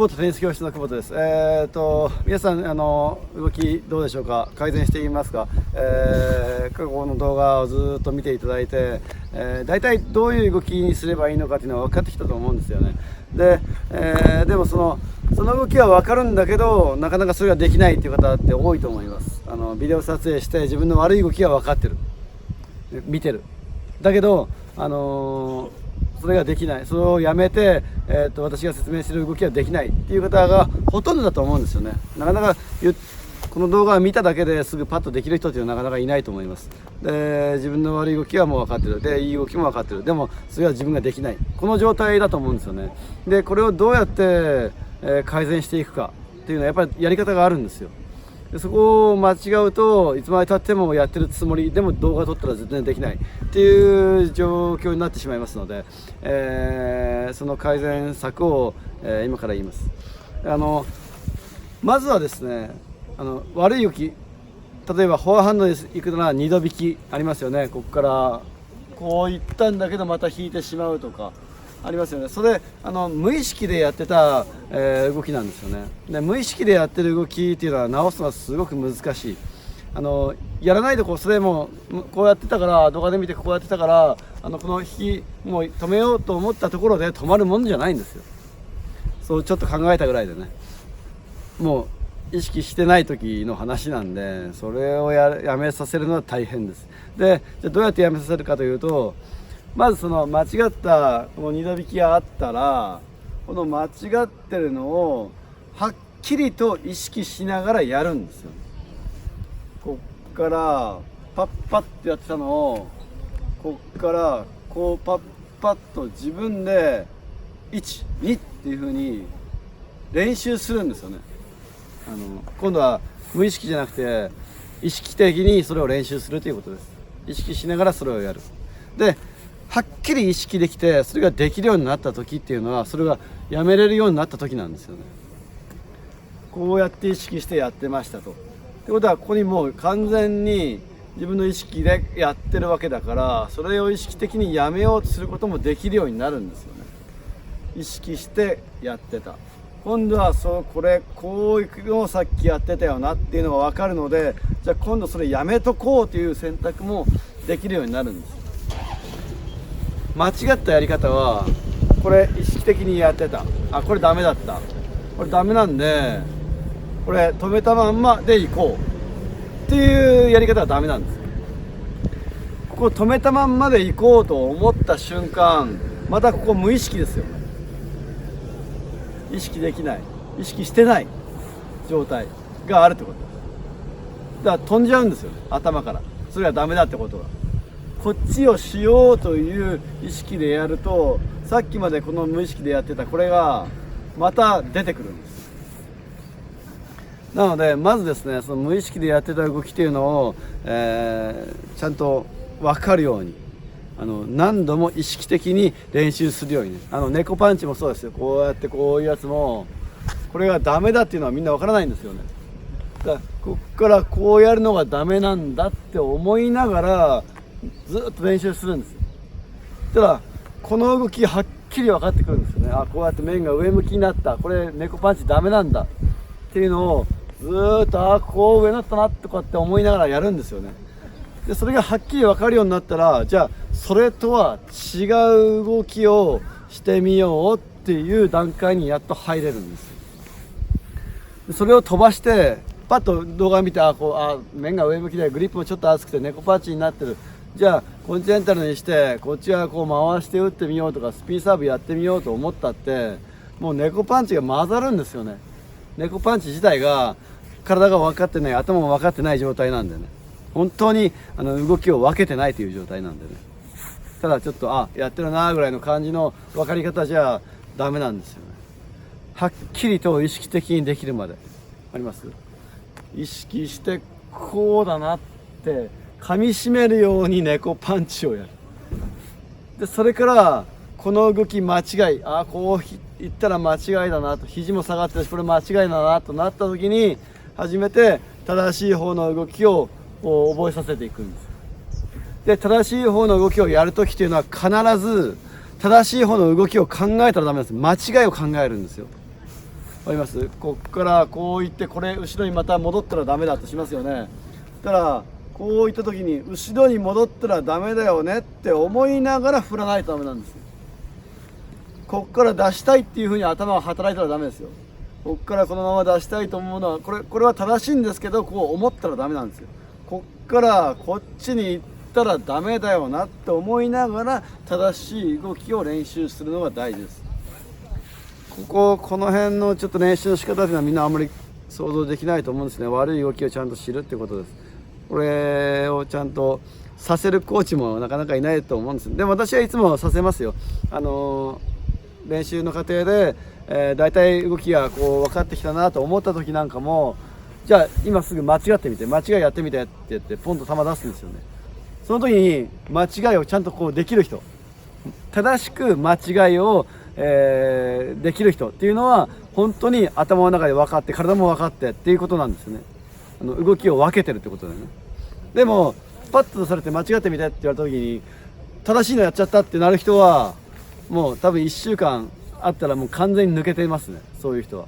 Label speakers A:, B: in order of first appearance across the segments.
A: 本テニス教室の久保田です。皆さん動きどうでしょうか。改善していますか。過去の動画をずっと見ていただいて、大体どういう動きにすればいいのかっていうのは分かってきたと思うんですよね。でもその動きは分かるんだけど、なかなかそれができないっていう方って多いと思います。ビデオ撮影して自分の悪い動きは分かってる、見てる、だけどそれができない、それをやめて、私が説明している動きはできないっていう方がほとんどだと思うんですよね。なかなかこの動画を見ただけですぐパッとできる人っていうのはなかなかいないと思います。で、自分の悪い動きはもう分かってる、でいい動きも分かってる、でもそれは自分ができない、この状態だと思うんですよね。でこれをどうやって、改善していくかっていうのはやっぱりやり方があるんですよ。でそこを間違うといつまでたってもやってるつもりでも動画撮ったら全然できないっていう状況になってしまいますので、その改善策を、今から言います。まずはですね、悪い動き、例えばフォアハンドに行くなら2度引きありますよね。ここからこういったんだけどまた引いてしまうとかありますよね。それ無意識でやってた、動きなんですよね。で無意識でやってる動きっていうのは直すのはすごく難しい。やらないでそれもこうやってたから、動画で見てこうやってたからこの引きもう止めようと思ったところで止まるもんじゃないんですよ。そうちょっと考えたぐらいでね、もう意識してない時の話なんで、それをやめさせるのは大変です。でじゃあどうやってやめさせるかというと、まずその間違ったこの二度引きがあったら、この間違ってるのをはっきりと意識しながらやるんですよ。こっからパッパッってやってたのを、こっからこうパッパッと自分で1、2っていう風に練習するんですよね。今度は無意識じゃなくて意識的にそれを練習するということです。意識しながらそれをやる。ではっきり意識できてそれができるようになった時っていうのは、それがやめれるようになった時なんですよね。こうやって意識してやってましたと。ってことはここにもう完全に自分の意識でやってるわけだから、それを意識的にやめようとすることもできるようになるんですよね。意識してやってた。今度はこういうのをさっきやってたよなっていうのが分かるので、じゃあ今度それやめとこうという選択もできるようになるんです。間違ったやり方は、これ意識的にやってた、これダメだった、これダメなんでこれ止めたまんまでいこうっていうやり方はダメなんです。ここ止めたまんまでいこうと思った瞬間、またここ無意識ですよ。意識できない、意識してない状態があるってことです。だから飛んじゃうんですよ、頭から。それはダメだってことが。こっちをしようという意識でやると、さっきまでこの無意識でやってたこれがまた出てくるんです。なのでまずですね、その無意識でやってた動きというのを、ちゃんと分かるように何度も意識的に練習するようにね。猫パンチもそうですよ。こうやってこういうやつもこれがダメだっていうのはみんな分からないんですよね。だからこっからこうやるのがダメなんだって思いながらずっと練習するんですよ。ただこの動きはっきり分かってくるんですよね。こうやって面が上向きになった、これ猫パンチダメなんだっていうのをずっとこう上になったなとかって思いながらやるんですよね。でそれがはっきり分かるようになったら、じゃあそれとは違う動きをしてみようっていう段階にやっと入れるんです。それを飛ばしてパッと動画見て、面が上向きでグリップもちょっと厚くて猫パンチになってる、じゃあコンチネンタルにしてこっちはこう回して打ってみようとかスピンサーブやってみようと思ったって、もう猫パンチが混ざるんですよね。猫パンチ自体が体が分かってない、頭も分かってない状態なんでね、本当に動きを分けてないという状態なんでね。ただちょっとやってるなぐらいの感じの分かり方じゃダメなんですよね。はっきりと意識的にできるまで。あります？意識してこうだなって噛み締めるように猫パンチをやる。でそれからこの動き間違い、こういったら間違いだなと、肘も下がってるしこれ間違いだなとなった時に初めて正しい方の動きを覚えさせていくんです。で正しい方の動きをやるときというのは必ず正しい方の動きを考えたらダメなんです。間違いを考えるんですよ。かります？こっからこういって、これ後ろにまた戻ったらダメだとしますよね。だからこういった時に後ろに戻ったらダメだよねって思いながら振らないとダメなんですよ。こっから出したいっていうふうに頭が働いたらダメですよ。こっからこのまま出したいと思うのはこれは正しいんですけど、こう思ったらダメなんですよ。こっからこっちに行ったらダメだよなって思いながら正しい動きを練習するのが大事です。この辺のちょっと練習の仕方というのはみんなあんまり想像できないと思うんですね。悪い動きをちゃんと知るってことです。これをちゃんとさせるコーチもなかなかいないと思うんです。でも私はいつもさせますよ。練習の過程で、だいたい動きがこう分かってきたなと思った時なんかも、じゃあ今すぐ間違ってみて、間違いやってみてって言ってポンと球出すんですよね。その時に間違いをちゃんとこうできる人、正しく間違いを、できる人っていうのは本当に頭の中で分かって、体も分かってっていうことなんですよね。動きを分けてるってことだよね。でもパッと出されて間違ってみてって言われた時に正しいのやっちゃったってなる人はもう多分1週間あったらもう完全に抜けていますね、そういう人は。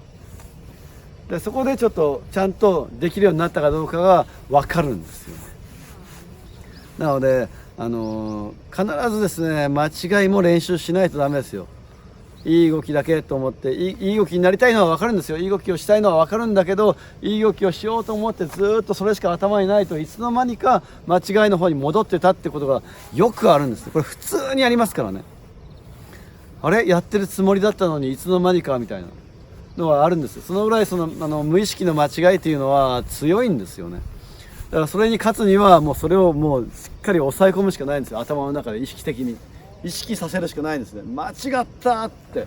A: でそこでちょっとちゃんとできるようになったかどうかが分かるんですよね。なので、必ずですね、間違いも練習しないとダメですよ。いい動きだけと思っていい動きになりたいのは分かるんですよ。いい動きをしたいのは分かるんだけど、いい動きをしようと思ってずっとそれしか頭にないといつの間にか間違いの方に戻ってたってことがよくあるんです。これ普通にありますからね。あれやってるつもりだったのにいつの間にかみたいなのはあるんですよ。そのぐらい無意識の間違いというのは強いんですよね。だからそれに勝つにはもうそれをもうしっかり抑え込むしかないんですよ。頭の中で意識的に意識させるしかないんですね。間違ったって、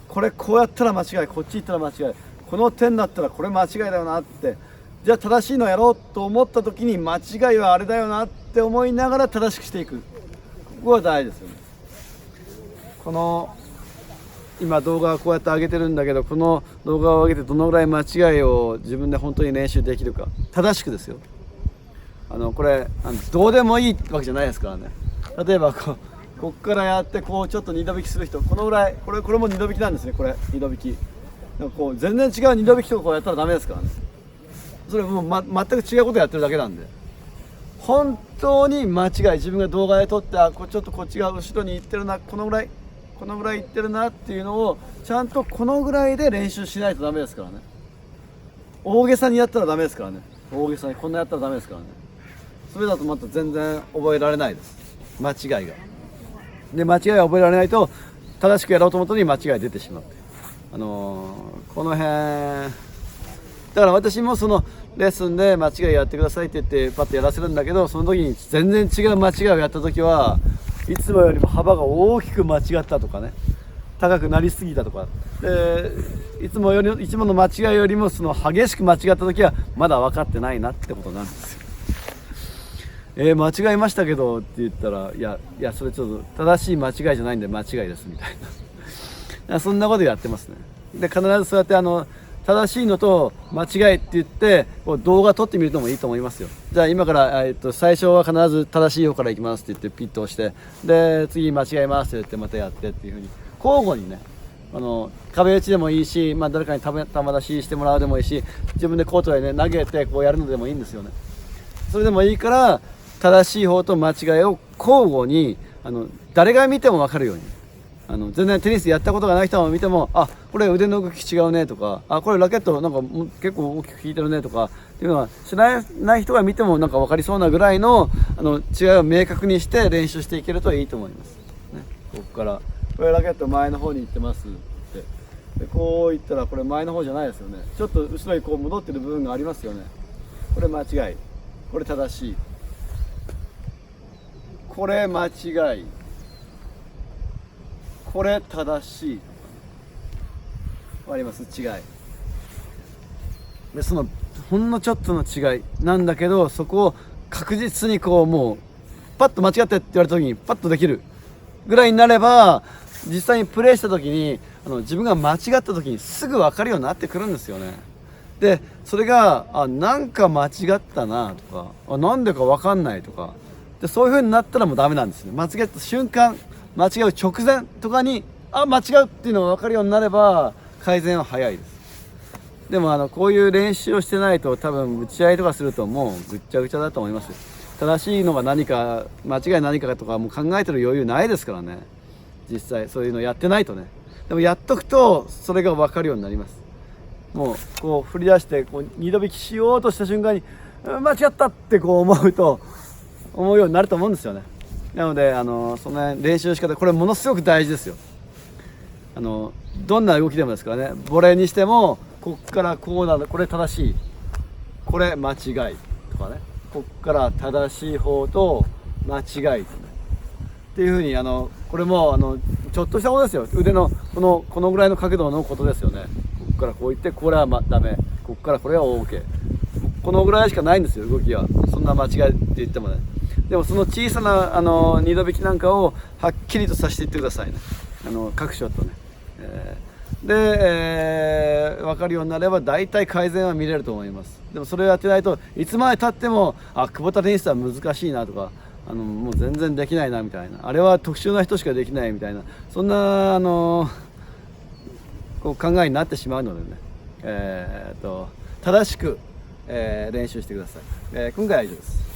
A: これこうやったら間違い、こっち行ったら間違い、この点だったらこれ間違いだよなって、じゃあ正しいのやろうと思った時に間違いはあれだよなって思いながら正しくしていく。ここは大事ですよね。この今動画をこうやって上げてるんだけど、この動画を上げてどのぐらい間違いを自分で本当に練習できるか、正しくですよ。これどうでもいいわけじゃないですからね。例えばこっからやってこうちょっと二度引きする人、このぐらい、これも二度引きなんですね。これ二度引き、こう全然違う二度引きとかこうやったらダメですからね。それもう、全く違うことやってるだけなんで、本当に間違い、自分が動画で撮って、ちょっとこっちが後ろに行ってるな、このぐらい行ってるなっていうのをちゃんとこのぐらいで練習しないとダメですからね。大げさにやったらダメですからね。大げさにこんなやったらダメですからね。それだとまた全然覚えられないです、間違いが。で間違いは覚えられないと正しくやろうと思ったのに間違い出てしまう。この辺だから私もそのレッスンで間違いやってくださいって言ってパッとやらせるんだけど、その時に全然違う間違いをやった時はいつもよりも幅が大きく間違ったとかね、高くなりすぎたとかで、いつもの間違いよりもその激しく間違った時はまだ分かってないなってことなんですよ。間違えましたけどって言ったら、いやそれちょっと正しい間違いじゃないんで間違いですみたいなそんなことやってますね。で必ずそうやって正しいのと間違いって言ってこう動画撮ってみるのもいいと思いますよ。じゃあ今から、最初は必ず正しい方からいきますって言ってピッと押して、で次間違えますって言ってまたやってっていう風に交互にね、壁打ちでもいいし、誰かに球出ししてもらうでもいいし、自分でコートでね投げてこうやるのでもいいんですよね。それでもいいから正しい方と間違いを交互に誰が見ても分かるように、全然テニスやったことがない人も見ても、これ腕の動き違うねとか、これラケットなんか結構大きく引いてるねとかっていうのは知らない人が見てもなんか分かりそうなぐらいの違いを明確にして練習していけるといいと思います、ね。ここからこれラケット前の方に行ってますってでこういったらこれ前の方じゃないですよね。ちょっと後ろにこう戻ってる部分がありますよね。これ間違い、これ正しい、これ間違い、これ正しい。わかります？違いで、そのほんのちょっとの違いなんだけど、そこを確実にこうもうパッと間違ってって言われた時にパッとできるぐらいになれば、実際にプレーした時に自分が間違った時にすぐ分かるようになってくるんですよね。でそれがなんか間違ったなとか、なんでか分かんないとかで、そういう風になったらもうダメなんですね。間違った瞬間、間違う直前とかに間違うっていうのが分かるようになれば改善は早いです。でもこういう練習をしてないと多分打ち合いとかするともうぐっちゃぐちゃだと思いますよ。正しいのが何か間違い何かとかもう考えてる余裕ないですからね。実際そういうのやってないとね。でもやっとくとそれが分かるようになります。もうこう振り出してこう二度引きしようとした瞬間に間違ったってこう思うようになると思うんですよね。なのでその練習の仕方これものすごく大事ですよ。どんな動きでもですからね。ボレーにしてもこっからこうなる、これ正しい、これ間違いとかね、こっから正しい方と間違いとねっていうふうにこれもちょっとしたことですよ。腕のこのぐらいの角度のことですよね。こっからこういってこれはダメ、こっからこれは OK、このぐらいしかないんですよ動きは。そんな間違いって言ってもね。でもその小さな二度引きなんかをはっきりとさせていってくださいね。各ショットね。で、分かるようになれば大体改善は見れると思います。でもそれをやってないといつまでたっても久保田テニスは難しいなとかもう全然できないなみたいな、あれは特殊な人しかできないみたいな、そんなこう考えになってしまうのでね、正しく、練習してください。今回は以上です。